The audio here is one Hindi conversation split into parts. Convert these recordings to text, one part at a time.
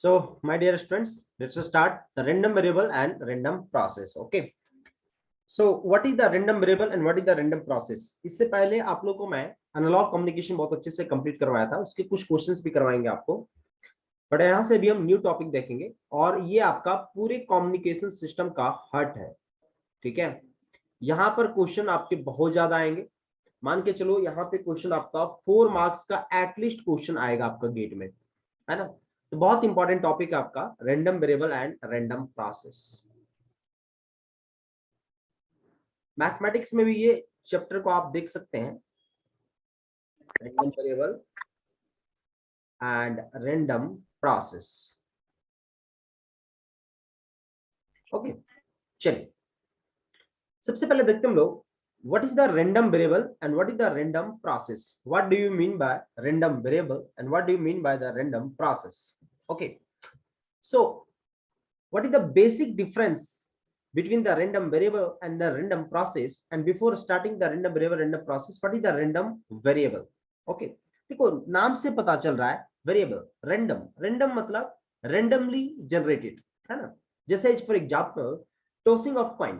So, my dear students, let's start the random variable and random process. Okay. So, what is the random variable and what is the random process? इससे पहले आप लोगों को मैं एनालॉग कम्युनिकेशन बहुत अच्छे से कंप्लीट करवाया था, उसके कुछ क्वेश्चंस भी करवाएंगे आपको। बट यहाँ से भी हम न्यू टॉपिक देखेंगे और ये आपका पूरे कम्युनिकेशन सिस्टम का हार्ट है। ठीक है, यहाँ पर क्वेश्चन आपके बहुत ज्यादा आएंगे। मान के चलो यहाँ पे क्वेश्चन आपका 4 मार्क्स का एटलीस्ट क्वेश्चन आएगा आपका गेट में, है ना। तो बहुत इंपॉर्टेंट टॉपिक है आपका random variable and random process. Mathematics में भी ये चैप्टर को आप देख सकते हैं, random variable and random process. Okay, चलिए सबसे पहले देखते हैं हम लोग what is the random variable and what is the random process. What do you mean by random variable and what do you mean by the random process? Okay, so what is the basic difference between the random variable and the random process? And before starting the random variable random process, what is the random variable? Okay, देखो नाम से पता चल रहा है वेरिएबल रैंडम। रैंडम मतलब रैंडमली जनरेटेड, है ना। जैसे for example tossing of coin.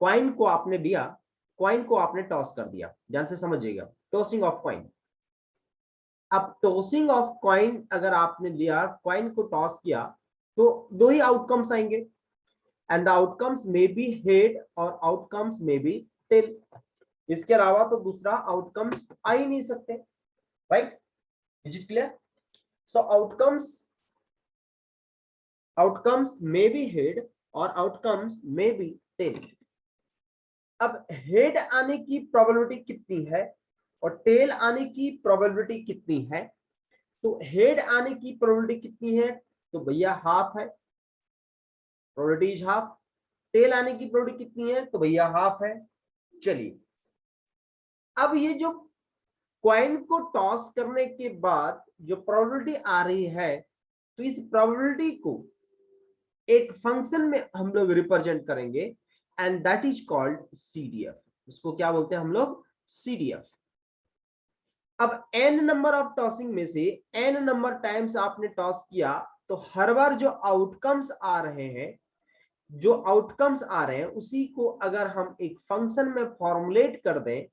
Coin को आपने दिया, कॉइन को आपने टॉस कर दिया, ध्यान से समझिएगा, टॉसिंग ऑफ कॉइन। अब टॉसिंग ऑफ कॉइन अगर आपने लिया, कॉइन को टॉस किया, तो दो ही आउटकम्स आएंगे and the outcomes may be head और आउटकम्स मे बी टेल। इसके अलावा तो दूसरा आउटकम्स आ ही नहीं सकते, right? Is it clear? So outcomes may be head और आउटकम्स मे बी टेल। अब हेड आने की प्रोबेबिलिटी कितनी है और टेल आने की प्रोबेबिलिटी कितनी है? तो हेड आने की प्रोबेबिलिटी कितनी है? तो भैया हाफ है, प्रोबेबिलिटी इज हाफ। टेल आने की प्रोबेबिलिटी कितनी है? तो भैया हाफ है। चलिए, अब ये जो कॉइन को टॉस करने के बाद जो प्रोबेबिलिटी आ रही है, तो इस प्रोबेबिलिटी को एक फंक्शन में हम लोग रिप्रेजेंट करेंगे and that is called CDF. उसको क्या बोलते हैं हम लोग? सीडीएफ। अब n नंबर ऑफ टॉसिंग में से n नंबर टाइम्स आपने टॉस किया, तो हर बार जो आउटकम्स आ रहे हैं, उसी को अगर हम एक फंक्शन में फॉर्मुलेट कर दें,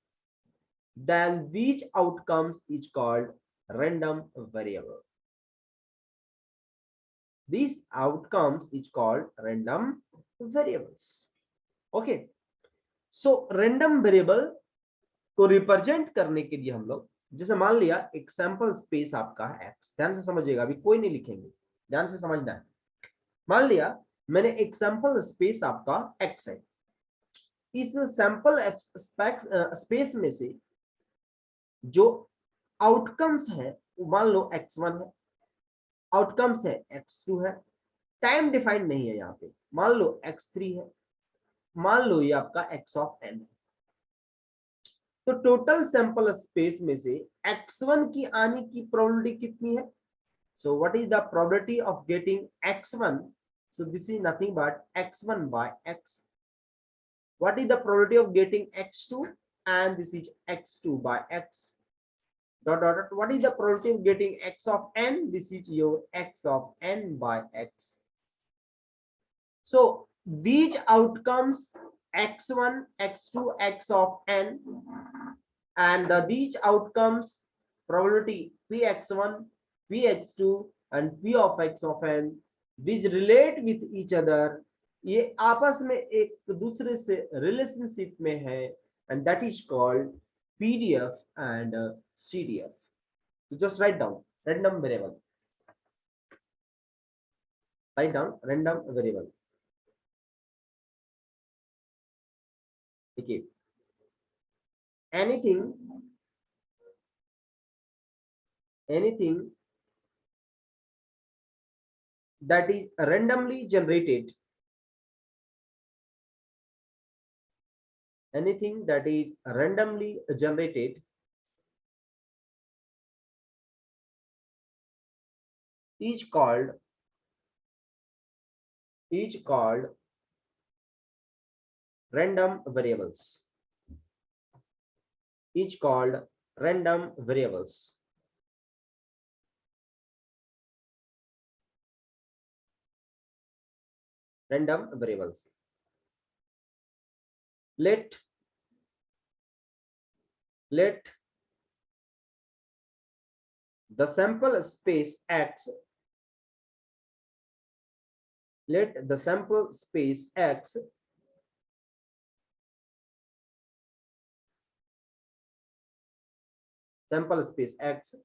then these outcomes is called random variable. These outcomes is called random variables. Okay, so random variable को रिप्रेजेंट करने के लिए हम लोग, जैसे मान लिया एक सैंपल स्पेस आपका x, ध्यान से समझिएगा, अभी कोई नहीं लिखेंगे, ध्यान से समझना है। मान लिया मैंने एक सैंपल स्पेस आपका x है, इस सैंपल स्पेस में से जो आउटकम्स है मान लो x1 है, आउटकम्स है x2 है, टाइम डिफाइंड नहीं है यहाँ पे, मान लो x3 है, मान लो ये आपका x ऑफ n है। तो टोटल सैंपल स्पेस में से x1 की आने की प्रोबेबिलिटी कितनी है? So what is the probability of getting x1? So this is nothing but x1 by x. What is the probability of getting x2? And this is x2 by x. Dot dot dot. What is the probability of getting x of n? This is your x of n by x. So these outcomes x1, x2, x of n, and these outcomes probability px1, px2, and p of x of n, these relate with each other. ये आपस में एक दूसरे से रिलेशनशिप में है and that is called PDF and CDF. So just write down random variable. Write down random variable. Okay. Anything that is randomly generated, anything that is randomly generated is called random variables. Is called random variables. random variables. Let the sample space X, let the sample space X sample space X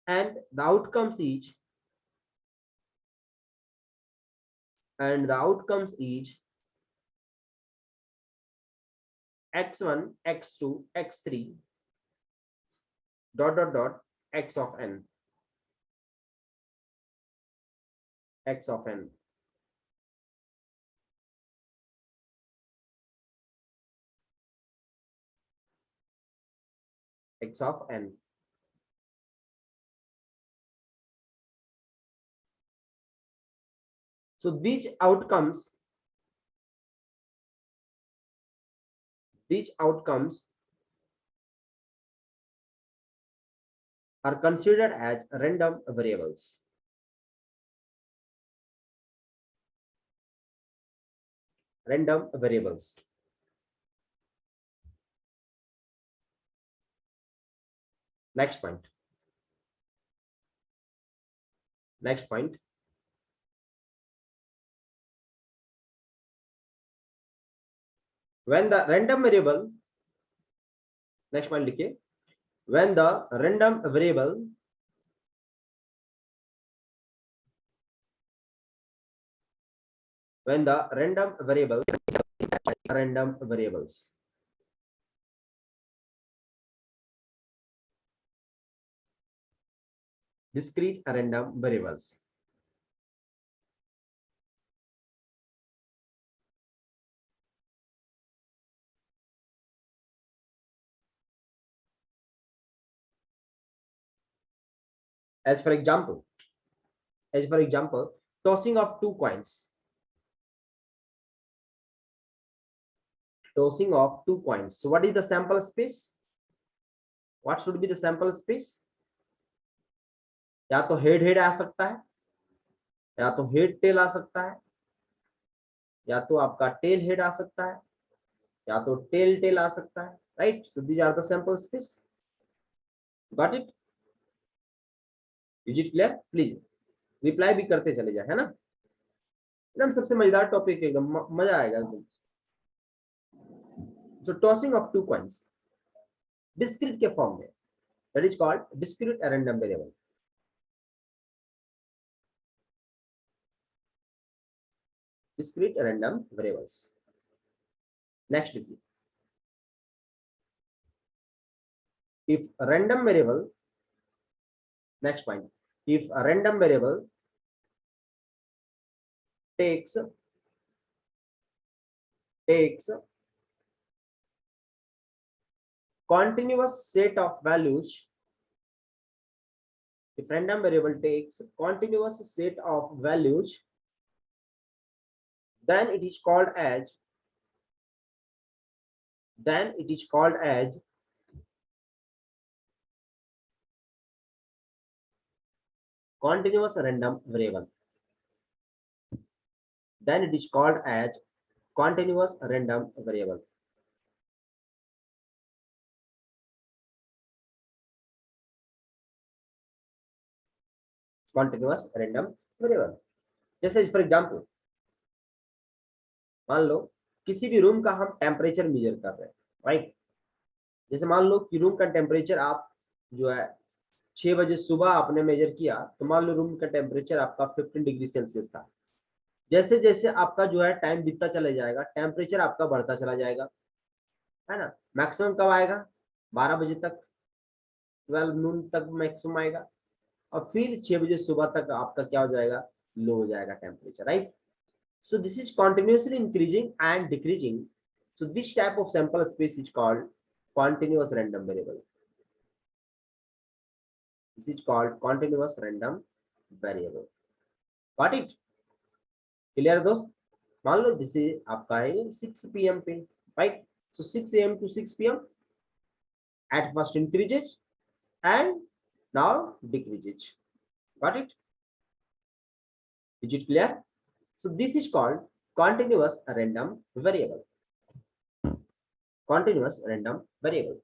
and the outcomes each x1, x2, x3 dot dot dot x of n, x of n. X of n. So these outcomes are considered as random variables. Random variables. Next point. Next point. When the random variable, next point लिखिए, when the random variable random variables discrete random variables. As for example, tossing of two coins. Tossing of two coins. So what is the sample space? What should be the sample space? या तो हेड हेड आ सकता है, या तो हेड टेल आ सकता है, या तो आपका टेल हेड आ सकता है, या तो टेल टेल आ सकता है, right? So these are the sample space. Got it? Is it clear? Please reply भी करते चले जाए, है ना? एकदम सबसे मजेदार टॉपिक है, एकदम मजा आएगा एकदम. So tossing of two coins discrete के फॉर्म में, that is called discrete random variable. Discrete random variables. Next, if a random variable, next point, if a random variable takes continuous set of values, if random variable takes continuous set of values, then it is called as continuous random variable. Then it is called as continuous random variable. Continuous random variable. जैसे फॉर एग्जाम्पल, मान लो किसी भी रूम का हम टेम्परेचर मेजर कर रहे हैं, राइट? जैसे मान लो कि रूम का टेम्परेचर आप जो है 6 बजे सुबह आपने मेजर किया, तो मान लो रूम का टेम्परेचर आपका 15 डिग्री सेल्सियस था. जैसे जैसे आपका जो है टाइम बीतता चला जाएगा, टेम्परेचर आपका बढ़ता चला जाएगा, है ना? मैक्सिमम कब आएगा? 12 बजे तक, 12 नून तक मैक्सिमम आएगा, और फिर 6 बजे सुबह तक आपका क्या हो जाएगा? लो हो जाएगा temperature, right? So this is continuously increasing and decreasing. So this type of sample space is called continuous random variable. This is called continuous random variable. Got it? Clear दोस्त? मान लो जैसे आपका है 6 PM पे, right? So 6 AM to 6 PM at first increases and now decreases. Got it? Is it clear? So this is called continuous random variable. Continuous random variable.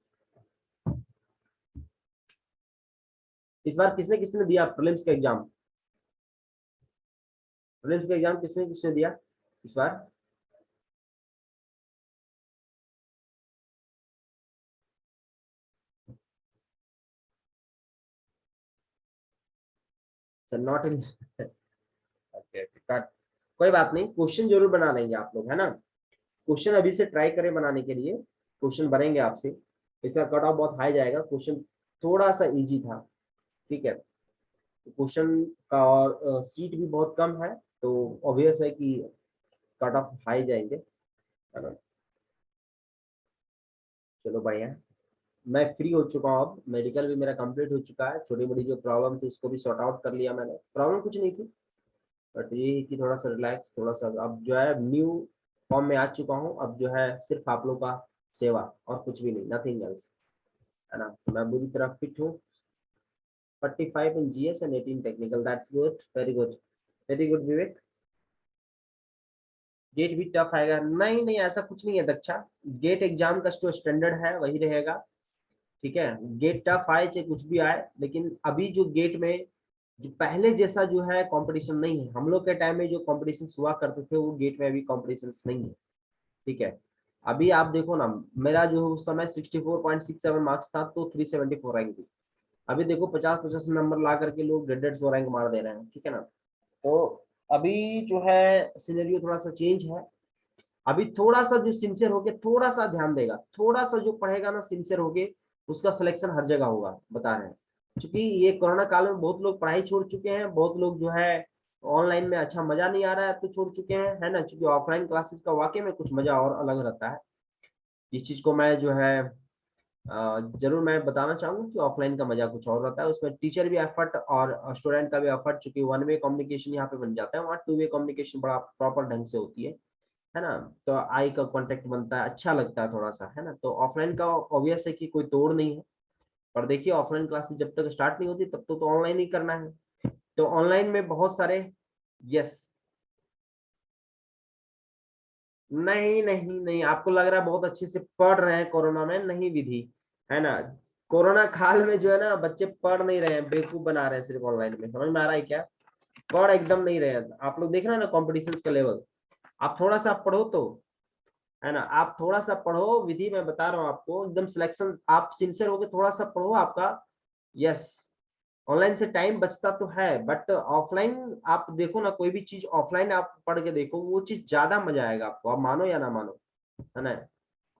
इस बार किसने किसने दिया प्रीलिम्स का एग्जाम? प्रीलिम्स का एग्जाम किसने किसने दिया इस बार? सर नॉट इन कोई बात नहीं, क्वेश्चन जरूर बना लेंगे आप लोग, है ना? क्वेश्चन अभी से ट्राई करें बनाने के लिए, क्वेश्चन बनेंगे आपसे। इसका कट ऑफ बहुत हाई जाएगा, क्वेश्चन थोड़ा सा इजी था, ठीक है? क्वेश्चन का और सीट भी बहुत कम है, तो ऑब्वियस है कि कट ऑफ हाई जाएंगे, है ना? चलो बढ़िया, मैं फ्री हो चुका हूँ, अब मेडिकल भी मेरा कंप्लीट हो चुका है, छोटी मोटी जो प्रॉब्लम थी उसको भी सॉर्ट आउट कर लिया मैंने, प्रॉब्लम कुछ नहीं थी, बट ये है कि थोड़ा सा रिलैक्स, थोड़ा सा अब जो है न्यू फॉर्म में आ चुका हूँ, अब जो है सिर्फ आप लोग का सेवा और कुछ भी नहीं, नथिंग एल्स, है ना? तो मैं बुरी तरह फिट हूँ। 45 in GS and 18 technical, that's good, very good Vivek. GATE भी टफ आएगा? नहीं नहीं, ऐसा कुछ नहीं है दक्षा, गेट एग्जाम का जो स्टैंडर्ड है वही रहेगा, ठीक है? गेट टफ आए चाहे कुछ भी आए, लेकिन अभी जो गेट में जो पहले जैसा जो है कंपटीशन नहीं है, हम लोग के टाइम में जो कंपटीशन हुआ करते थे वो गेट में अभी कंपटीशन नहीं है, ठीक है? अभी आप देखो ना, मेरा जो उस समय 64.67 मार्क्स था तो 374 रैंक थी, अभी देखो 50-50 नंबर ला करके लोग 150 रैंक मार दे रहे हैं, ठीक है ना? तो अभी जो है सिनेरियो थोड़ा सा चेंज है, अभी थोड़ा सा जो सिंसियर होके थोड़ा सा ध्यान देगा, थोड़ा सा जो पढ़ेगा ना सिंसियर होके, उसका सिलेक्शन हर जगह होगा, बता रहे हैं। क्योंकि ये कोरोना काल में बहुत लोग पढ़ाई छोड़ चुके हैं, बहुत लोग जो है ऑनलाइन में अच्छा मजा नहीं आ रहा है तो छोड़ चुके हैं, है ना? क्योंकि ऑफलाइन क्लासेस का वाकई में कुछ मजा और अलग रहता है। इस चीज को मैं जो है जरूर मैं बताना चाहूंगा कि ऑफलाइन का मजा कुछ और रहता है, उसमें टीचर भी एफर्ट और स्टूडेंट का भी एफर्ट, चूंकि वन वे कम्युनिकेशन यहाँ पे बन जाता है, वहाँ टू वे कम्युनिकेशन बड़ा प्रॉपर ढंग से होती है ना? तो आई का कांटेक्ट बनता है, अच्छा लगता है थोड़ा सा, है ना? तो ऑफलाइन का ऑब्वियस है कि कोई तोड़ नहीं है, पर देखिए ऑफलाइन क्लासेस जब तक स्टार्ट नहीं होती तब तो ऑनलाइन ही करना है, तो ऑनलाइन में बहुत सारे, यस, नहीं नहीं नहीं, आपको लग रहा है बहुत अच्छे से पढ़ रहे हैं कोरोना में, नहीं विधि, है ना? कोरोना काल में जो है ना बच्चे पढ़ नहीं रहे हैं, बेवकूफ बना रहे हैं सिर्फ ऑनलाइन में, समझ में आ रहा है क्या? पढ़ एकदम नहीं रहे हैं, आप लोग देख रहे हैं ना कॉम्पिटिशन का लेवल, आप थोड़ा सा पढ़ो तो, है ना? आप थोड़ा सा पढ़ो विधि, मैं बता रहा हूँ आपको, एकदम सिलेक्शन, आप सिंसियर होके थोड़ा सा पढ़ो, आपका यस, ऑनलाइन से टाइम बचता तो है, बट ऑफलाइन आप देखो ना, कोई भी चीज ऑफलाइन आप पढ़ के देखो, वो चीज ज्यादा मजा आएगा आपको, आप मानो या ना मानो, है ना?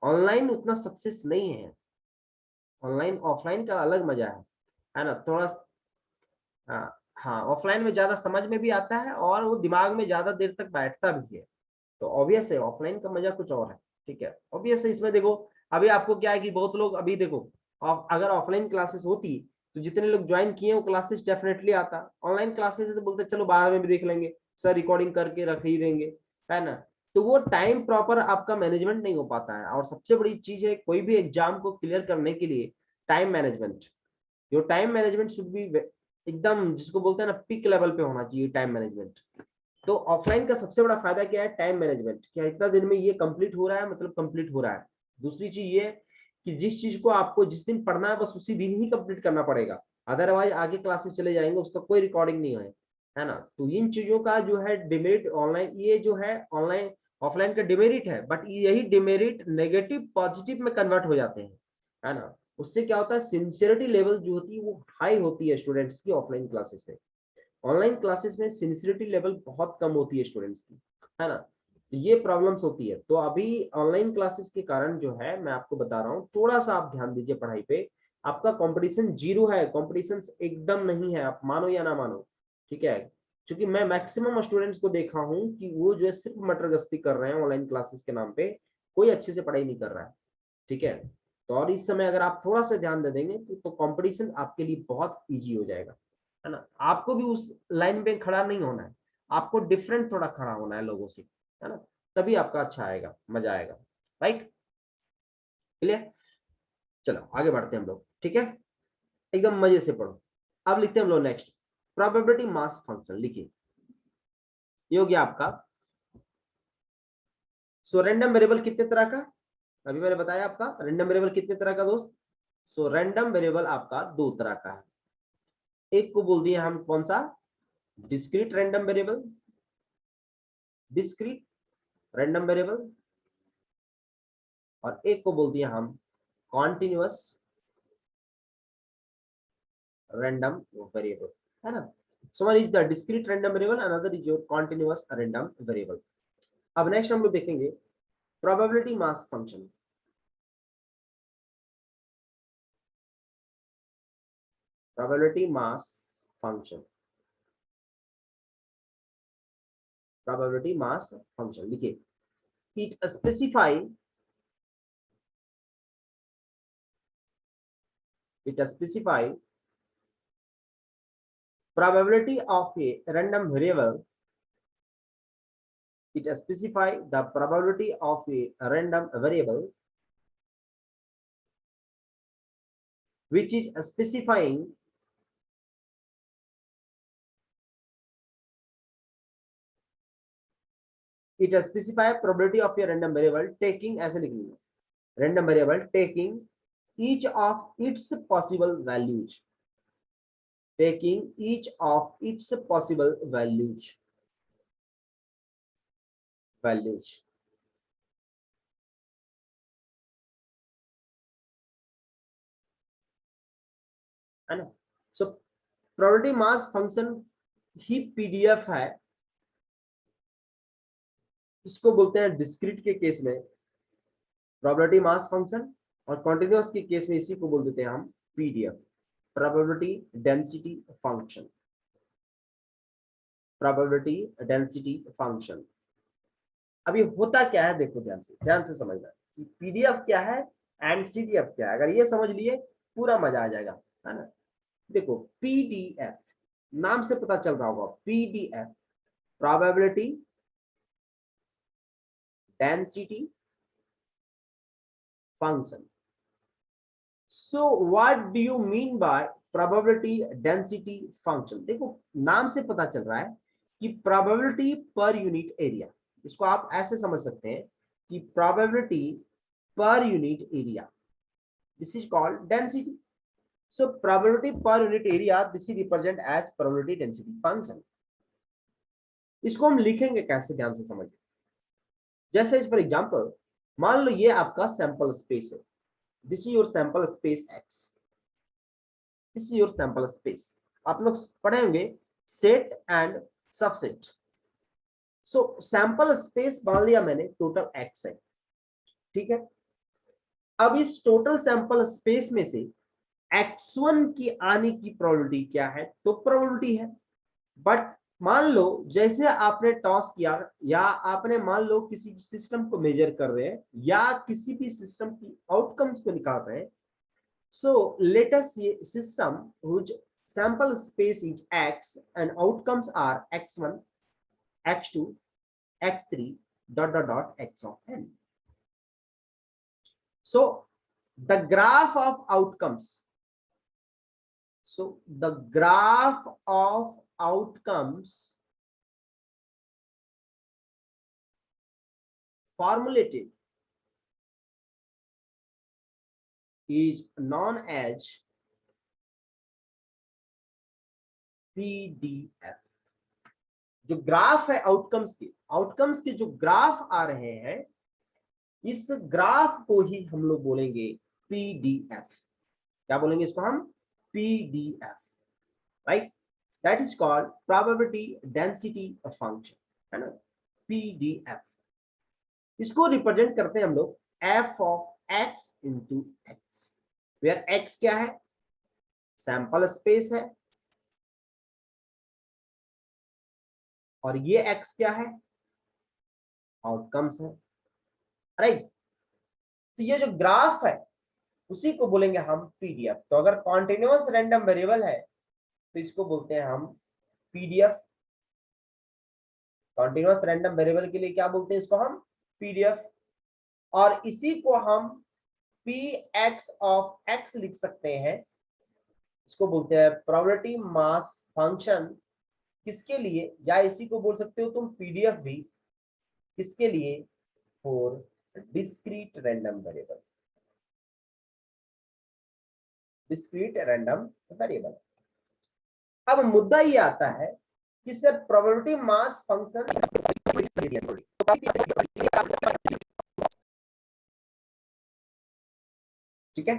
ऑनलाइन उतना सक्सेस नहीं है, ऑनलाइन ऑफलाइन का अलग मजा है ना? थोड़ा, हाँ हाँ, ऑफलाइन में ज्यादा समझ में भी आता है और वो दिमाग में ज्यादा देर तक बैठता भी है, तो ऑब्वियस है ऑफलाइन का मजा कुछ और है, ठीक है? ऑब्वियस है, इसमें देखो अभी आपको क्या है कि बहुत लोग अभी देखो, अगर ऑफलाइन क्लासेस होती तो जितने लोग ज्वाइन किए वो क्लासेस डेफिनेटली आता, ऑनलाइन क्लासेस है तो बोलते चलो बाद में भी देख लेंगे, सर रिकॉर्डिंग करके रख ही देंगे, है ना? तो वो टाइम प्रॉपर आपका मैनेजमेंट नहीं हो पाता है, और सबसे बड़ी चीज है कोई भी एग्जाम को क्लियर करने के लिए time management, your time management should be एकदम, जिसको बोलते हैं ना पीक लेवल पे होना चाहिए टाइम मैनेजमेंट। तो ऑफलाइन का सबसे बड़ा फायदा क्या है? टाइम मैनेजमेंट, क्या इतना दिन में ये कंप्लीट हो रहा है, मतलब कंप्लीट हो रहा है। दूसरी चीज ये कि जिस चीज को आपको जिस दिन पढ़ना है बस उसी दिन ही कंप्लीट करना पड़ेगा, अदरवाइज आगे क्लासेस चले जाएंगे उसका कोई रिकॉर्डिंग नहीं है ना? तो इन चीजों का जो है डिमेरिट ऑनलाइन, ये जो है ऑनलाइन ऑफलाइन का डिमेरिट है, बट यही डिमेरिट नेगेटिव पॉजिटिव में कन्वर्ट हो जाते हैं, है ना? उससे क्या होता है, सिंसियरिटी लेवल जो होती है वो हाई होती है स्टूडेंट्स की ऑफलाइन क्लासेस में, ऑनलाइन क्लासेस में सिंसियरिटी लेवल बहुत कम होती है स्टूडेंट्स की, है ना? तो ये प्रॉब्लम्स होती है, तो अभी ऑनलाइन क्लासेस के कारण जो है मैं आपको बता रहा हूँ, थोड़ा सा आप ध्यान दीजिए पढ़ाई पे, आपका कंपटीशन जीरो है, कंपटीशन एकदम नहीं है, आप मानो या ना मानो, ठीक है? क्योंकि मैं मैक्सिमम स्टूडेंट्स को देखा हूँ कि वो जो है सिर्फ मटर कर रहे हैं ऑनलाइन क्लासेस के नाम पे, कोई अच्छे से पढ़ाई नहीं कर रहा है, ठीक है? तो और इस समय अगर आप थोड़ा सा ध्यान दे देंगे तो कंपटीशन आपके लिए बहुत इजी हो जाएगा, है ना? आपको भी उस लाइन पे खड़ा नहीं होना है, आपको डिफरेंट थोड़ा खड़ा होना है लोगों से, है ना? तभी आपका अच्छा आएगा, मजा आएगा, राइट? क्लियर? चलो आगे बढ़ते हैं हम लोग, ठीक है? एकदम मजे से पढ़ो। अब लिखते हैं हम लोग नेक्स्ट, प्रोबेबिलिटी मास फंक्शन लिखिए। ये हो गया आपका। सो रैंडम वेरिएबल कितने तरह का, अभी मैंने बताया आपका रैंडम वेरिएबल कितने तरह का दोस्त। सो रैंडम वेरिएबल आपका दो तरह का है, एक को बोल दिए हम कौन सा, discrete random variable, discrete random variable, और एक को बोल दिया हम कॉन्टिन्यूअस रैंडम वेरिएबल, है ना। So one is the discrete random variable, another is your continuous random variable. अब नेक्स्ट हम लोग देखेंगे probability mass function. Probability mass function, probability mass function देखिए, it specify, it specify probability of a random variable, it specify the probability of a random variable which is specifying it specify probability of a random variable taking, ऐसे लिखनी है, random variable taking each of its possible values, taking each of its possible values, है ना। सो प्रोबेबिलिटी मास फंक्शन ही पीडीएफ है, इसको बोलते हैं डिस्क्रीट के केस में प्रोबेबिलिटी मास फंक्शन, और कॉन्टिन्यूअस के केस में इसी को बोल देते हैं हम PDF, probability density function, probability density function. अभी होता क्या है देखो, ध्यान से समझना कि पीडीएफ क्या है एंड सीडीएफ क्या है, अगर ये समझ लिए पूरा मजा आ जाएगा, है ना। देखो पीडीएफ नाम से पता चल रहा होगा, PDF probability density function. So what do you mean by probability density function. देखो नाम से पता चल रहा है कि प्रोबेबिलिटी पर यूनिट एरिया, इसको आप ऐसे समझ सकते हैं कि probability per unit area, this is called density. So probability per unit area, this is represent as probability density function. इसको हम लिखेंगे कैसे, ध्यान से समझिए। जैसे इस फॉर एग्जांपल मान लो ये आपका सैंपल स्पेस है, this is your sample space x, this is your sample space. आप लोग पढ़े होंगे set and subset. So sample space मान लिया मैंने टोटल एक्स है, ठीक है। अब इस टोटल सैंपल स्पेस में से x1 की आने की प्रोबेबिलिटी क्या है, तो प्रोबेबिलिटी है। बट मान लो जैसे आपने टॉस किया, या आपने मान लो किसी सिस्टम को मेजर कर रहे हैं या किसी भी सिस्टम की आउटकम्स को निकाल रहे हैं। So let us say system whose sample space is x and outcomes are x1, x2, x3 dot dot dot x of n. So the graph of outcomes, so the graph of outcomes formulated is known as PDF। जो ग्राफ है आउटकम्स के जो ग्राफ आ रहे हैं, इस ग्राफ को ही हम लोग बोलेंगे पीडीएफ। क्या बोलेंगे इसको हम, PDF, right. That is called probability density function, है ना, पीडीएफ। इसको रिप्रेजेंट करते हैं हम लोग f of x into x, where x क्या है, सैंपल स्पेस है, और ये एक्स क्या है, आउटकम्स है, राइट। तो ये जो ग्राफ है उसी को बोलेंगे हम पीडीएफ। तो अगर कॉन्टिन्यूअस रैंडम वेरिएबल है तो इसको बोलते हैं हम पीडीएफ। कॉन्टिन्यूअस रैंडम वेरिएबल के लिए क्या बोलते हैं इसको हम, पीडीएफ। और इसी को हम पी एक्स ऑफ एक्स लिख सकते हैं, इसको बोलते हैं प्रोबेबिलिटी मास फंक्शन किसके लिए, या इसी को बोल सकते हो तुम पीडीएफ भी, किसके लिए, for discrete random variable, discrete random variable. अब मुद्दा ये आता है कि सर प्रोबेबिलिटी मास फंक्शन, ठीक है।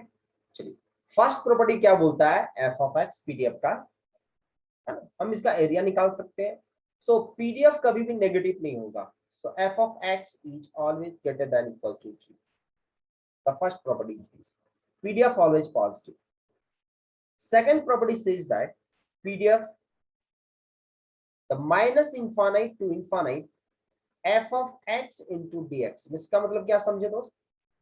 चलिए, फर्स्ट प्रॉपर्टी क्या बोलता है, एफ ऑफ एक्स पीडीएफ का, है ना, हम इसका एरिया निकाल सकते हैं। सो पीडीएफ कभी भी नेगेटिव नहीं होगा, so f of x is always greater than equal to 3। The first property is this, PDF always positive. Second property says that PDF the minus infinite to infinite f of x into dx। इसका मतलब क्या समझे दोस्त,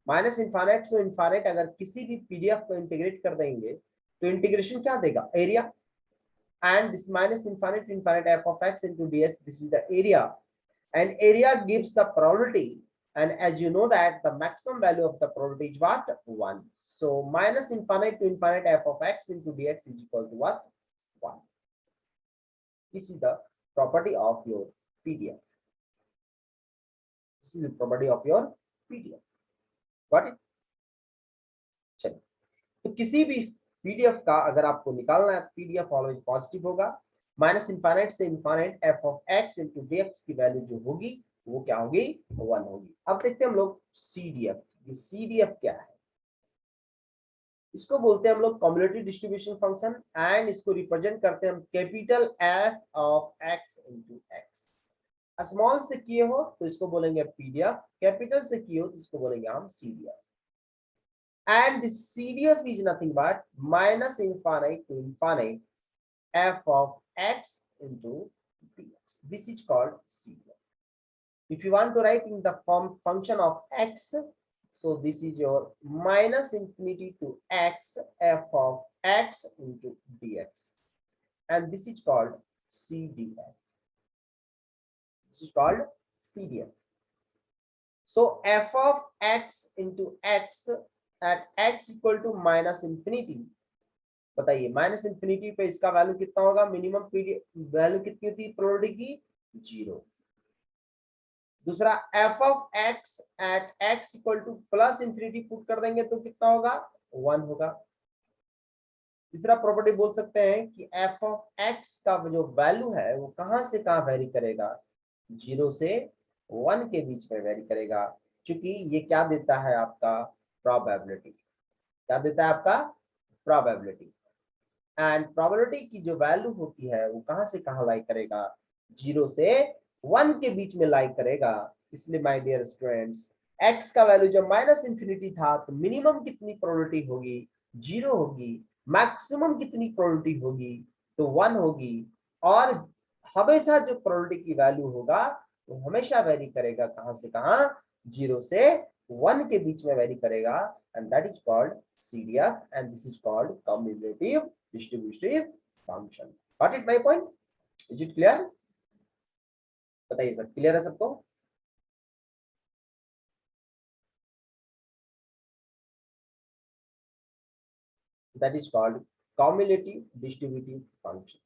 माइनस इन्फाइनाइट टू इन्फाइनाइट अगर किसी भी पीडीएफ को इंटीग्रेट कर देंगे तो इंटीग्रेशन क्या देगा, area. And this minus infinite to infinite f of x into dx, this is the area, and area gives the probability, and as you know that the maximum value of the probability is what, 1. So minus infinite to infinite f of x into dx is equal to what, 1. This is the property of your PDF. This is the property of your PDF. Got it? चलिए, तो किसी भी पीडीएफ का अगर आपको निकालना है, पीडीएफ ऑलवेज पॉजिटिव होगा। माइनस इन्फाइनाइट से infinite f of x into dx की वैल्यू जो होगी वो क्या होगी, 1 होगी। अब देखते हैं हम लोग सीडीएफ। ये सीडीएफ क्या है, इसको बोलते हैं हम लोग कॉम्युलेटिव डिस्ट्रीब्यूशन फंक्शन, एंड इसको रिप्रेजेंट करते हैं हम capital F of x into x. Small से किए हो तो इसको बोलेंगे पीडीएफ, कैपिटल से किए हो तो इसको बोलेंगे हम CDF. and the CDF is nothing but minus infinite to infinite f of x into dx. This is called CDF. If you want to write in the form function of x, so this is your minus infinity to x f of x into dx, and this is called CDF. This is called CDF. So f of x into x at x equal to minus infinity, बताइए माइनस इंफिनिटी पे इसका वैल्यू कितना होगा, मिनिमम वैल्यू कितनी होती है प्रोबेबिलिटी की, 0। दूसरा f of x at x equal to plus infinity put कर देंगे तो कितना होगा, 1 होगा। तीसरा प्रॉपर्टी बोल सकते हैं कि f ऑफ x का जो वैल्यू है वो कहां से कहां वेरी करेगा, 0 से 1 के बीच में वेरी करेगा, क्योंकि ये क्या देता है आपका, प्रोबेबिलिटी। क्या देता है आपका, प्रोबेबिलिटी। एंड प्रोबेबिलिटी की जो वैल्यू होती है वो कहां से कहां लाई करेगा, 0 से 1 के बीच में लाई करेगा। इसलिए माय डियर स्टूडेंट्स, x का वैल्यू जब माइनस इंफिनिटी था तो मिनिमम कितनी प्रोबेबिलिटी होगी, 0 होगी। मैक्सिमम कितनी प्रोबेबिलिटी होगी, तो 1 होगी। और हमेशा जो प्रोबेबिलिटी की वैल्यू होगा वो हमेशा वेरी करेगा कहां से कहां, 0 से 1 के बीच में वेरी करेगा, and that is called CDF, and this is called cumulative distributive function. Got it my point? Is it clear? बताइए सर, क्लियर है सबको? That is called cumulative distributive function.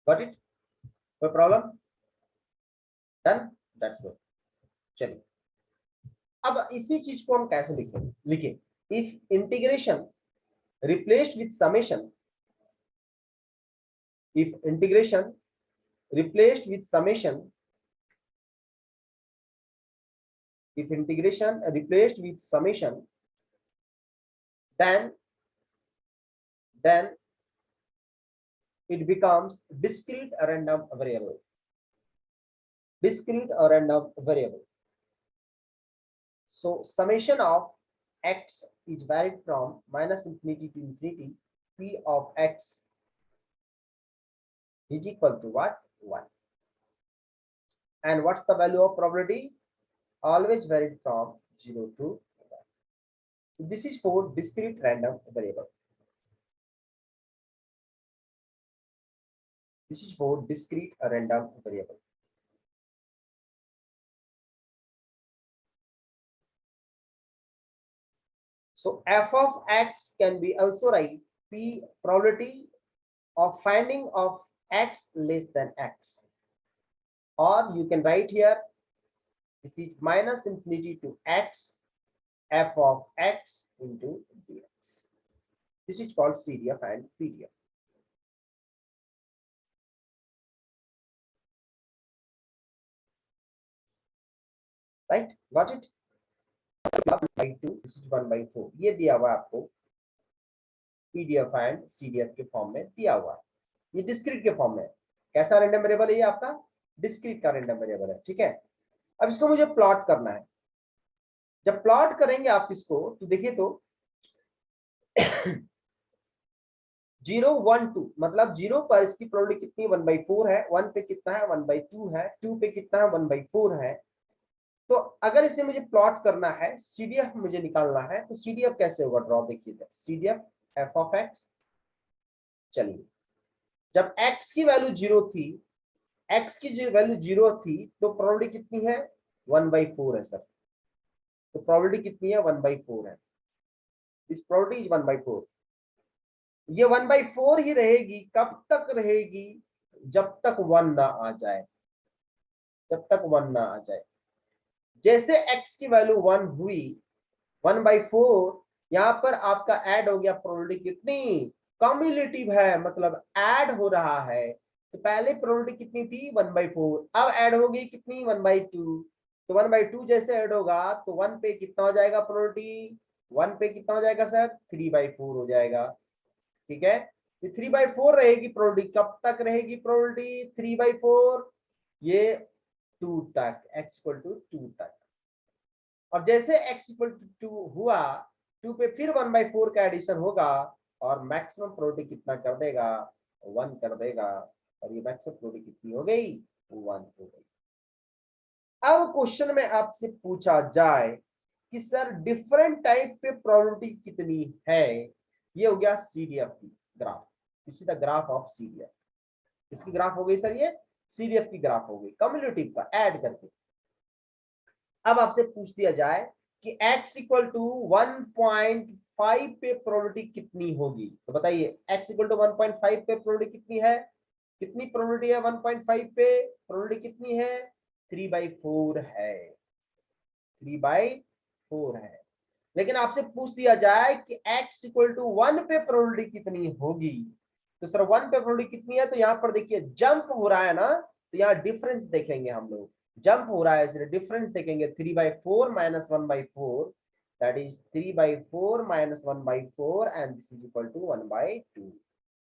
Got it? No problem? Done? That's good. चलिए, अब इसी चीज को हम कैसे लिखेंगे, लिखिए if integration replaced with summation, if integration replaced with summation if integration replaced with summation, then it becomes discrete random variable. Discrete random variable. So summation of x is varied from minus infinity to infinity. P of x is equal to what? 1. And what's the value of probability? Always varied from 0 to 1. So this is for discrete random variable. This is for discrete random variable. So f of x can be also write p probability of finding of x less than x, or you can write here this is minus infinity to x f of x into dx. This is called CDF and PDF. Right? Got it? 1/2, this is 1/4. ये दिया हुआ आपको PDF एंड CDF के फॉर्म में दिया हुआ है. ये डिस्क्रीट के फॉर्म में. कैसा रैंडम वेरिएबल है ये आपका? डिस्क्रीट का रैंडम वेरिएबल है. ठीक है. अब इसको मुझे प्लॉट करना है. जब प्लॉट करेंगे आप इसको तो देखिए तो 0 1 2 मतलब 0 पर इसकी प्रोबेबिलिटी कितनी 1/4 है, 1 पे कितना है 1/2 है, 2 पे कितना है 1/4 है. तो अगर इसे मुझे प्लॉट करना है, CDF मुझे निकालना है, तो CDF कैसे होगा? ड्रॉ देखिए CDF f of x. चलिए जब x की वैल्यू 0 थी, x की वैल्यू 0 थी तो प्रोबेबिलिटी कितनी है 1/4 है सर. तो प्रोबेबिलिटी कितनी है 1/4 है. इस प्रोबेबिलिटी इज 1/4. ये 1/4 ही रहेगी. कब तक रहेगी? जब तक 1 ना आ जाए. जब तक 1 ना आ जाए. जैसे x की वैल्यू 1 हुई 1/4, यहां पर आपका ऐड हो गया. प्रोबेबिलिटी कितनी? कम्युलेटिव है, मतलब ऐड हो रहा है. तो पहले प्रोबेबिलिटी कितनी थी 1/4, अब ऐड हो गई कितनी 1/2. तो 1/2 जैसे ऐड होगा तो 1 पे कितना हो जाएगा प्रोबेबिलिटी? 1 पे कितना हो जाएगा सर? 3/4 हो जाएगा. ठीक है. ये 3/4 रहेगी प्रोबेबिलिटी. कब तक रहेगी प्रोबेबिलिटी 3/4? ये 2 तक, x इक्वल टू 2 तक. और जैसे x इक्वल टू 2 हुआ, 2 पे फिर 1/4 का एडिशन होगा और मैक्सिमम प्रोबेबिलिटी कितना कर देगा? 1 कर देगा. और ये मैक्सिमम प्रोबेबिलिटी कितनी हो गई? 1 हो गई. अब क्वेश्चन में आपसे पूछा जाए कि सर डिफरेंट टाइप पे प्रोबेबिलिटी कितनी है. ये हो गया CDF की ग्राफ. इसी द ग्राफ ऑफ CDF. इसकी ग्राफ हो गई सर, ये CDF की ग्राफ हो गई कम्युलेटिव का ऐड करके. अब आपसे पूछ दिया जाए कि x इक्वल टू 1.5 पे प्रोबेबिलिटी कितनी होगी. तो बताइए x इक्वल टू 1.5 पे प्रोबेबिलिटी कितनी है? कितनी प्रोबेबिलिटी है 1.5 पे? प्रोबेबिलिटी कितनी है? 3/4 है. 3/4 है. लेकिन आपसे पूछ दिया जाए कि x इक्वल टू 1 पे प्रोबेबिलिटी कितनी होगी. तो सर 1 पे प्रोबेबिलिटी कितनी है? तो यहाँ पर देखिए जंप हो रहा है ना, तो यहाँ डिफरेंस देखेंगे हम लोग. जंप हो रहा है इसलिए डिफरेंस देखेंगे. 3/4 minus 1/4, that is 3/4 minus 1/4 and this is equal to 1/2.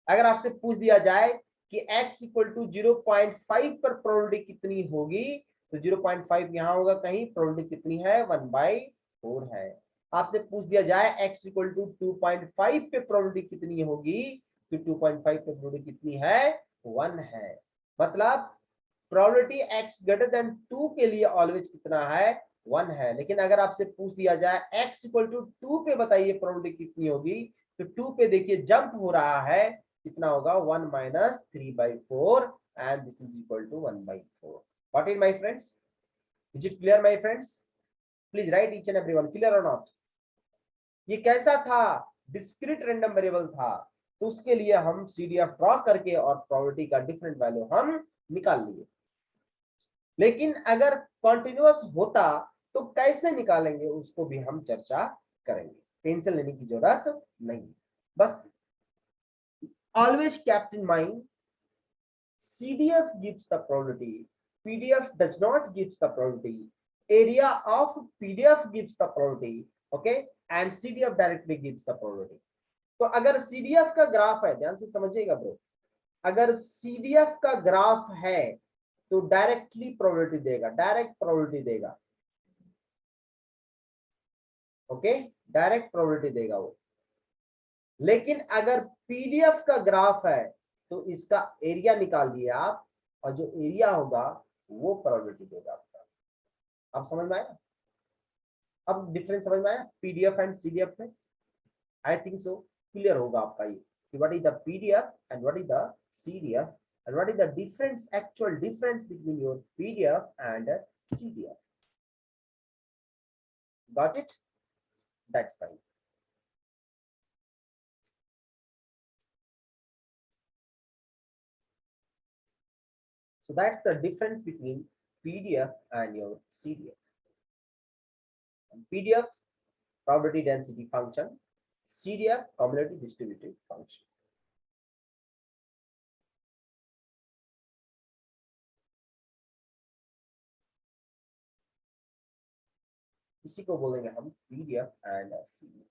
अगर आपसे पूछ दिया जाए कि x इक्वल टू 0.5 पर प्रोबेबिलिटी कितनी होगी, तो 0.5 यहाँ होगा कहीं. प्रोबेबिलिटी कितनी है? 1/4 है. आपसे पूछ दिया जाए x इक्वल टू 2.5 पे प्रोबेबिलिटी कितनी होगी, तो 2.5 पे प्रोबेबिलिटी कितनी है? 1 है. मतलब प्रोबेबिलिटी x ग्रेटर देन 2 के लिए ऑलवेज कितना है? 1 है. लेकिन अगर आपसे पूछ दिया जाए x इक्वल टू 2 पे बताइए प्रोबेबिलिटी कितनी होगी, तो 2 पे देखिए जंप हो रहा है. कितना होगा? 1 minus 3/4 and this is equal to 1/4. What is my friends? Is it clear my friends? Please write each and everyone. Clear और नॉट? ये कैसा था? डिस्क्रीट रैंडम वेरिएबल था. तो उसके लिए हम CDF ड्रॉ करके और प्रोबेबिलिटी का डिफरेंट वैल्यू हम निकाल लिए. लेकिन अगर कॉन्टिन्यूअस होता तो कैसे निकालेंगे उसको भी हम चर्चा करेंगे. टेंशन लेने की जरूरत नहीं. बस always kept in mind, CDF gives the probability, PDF does not gives the probability. area of PDF gives the probability, okay, and CDF directly gives the probability. तो अगर CDF का ग्राफ है, ध्यान से समझिएगा ब्रो, अगर CDF का ग्राफ है तो डायरेक्टली प्रोबेबिलिटी देगा, डायरेक्ट प्रोबेबिलिटी देगा, ओके, डायरेक्ट प्रोबेबिलिटी देगा वो। लेकिन अगर PDF का ग्राफ है तो इसका एरिया निकालिए आप, और जो एरिया होगा वो प्रोबेबिलिटी देगा आपका। आप समझ में आया? अब डिफरेंस समझ में आया PDF एंड CDF में? आई थिंक सो क्लियर होगा आपका ये कि what is the PDF and what is the CDF and what is the difference, actual difference between your PDF and CDF. Got it? That's fine. So that's the difference between PDF and your CDF. And PDF, probability density function, CDF, cumulative distributive functions. इसी को बोलेंगे हम PDF and CDF.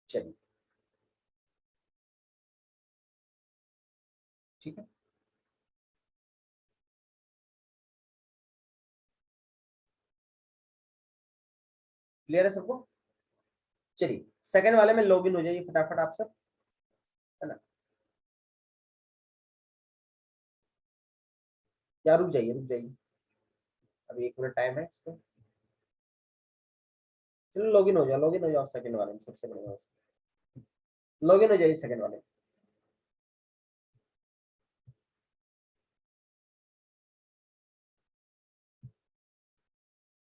चलिए, ठीक है, क्लियर है सबको? चलिए सेकंड वाले में लॉगिन हो जाइए फटाफट आप सब, है ना? या रुक जाइए, रुक जाइए, अभी 1 मिनट टाइम है इसको। चलो लॉगिन हो जाओ, लॉगिन हो जाओ सेकंड वाले में, सबसे बढ़िया लॉगिन हो जाइए सेकंड वाले।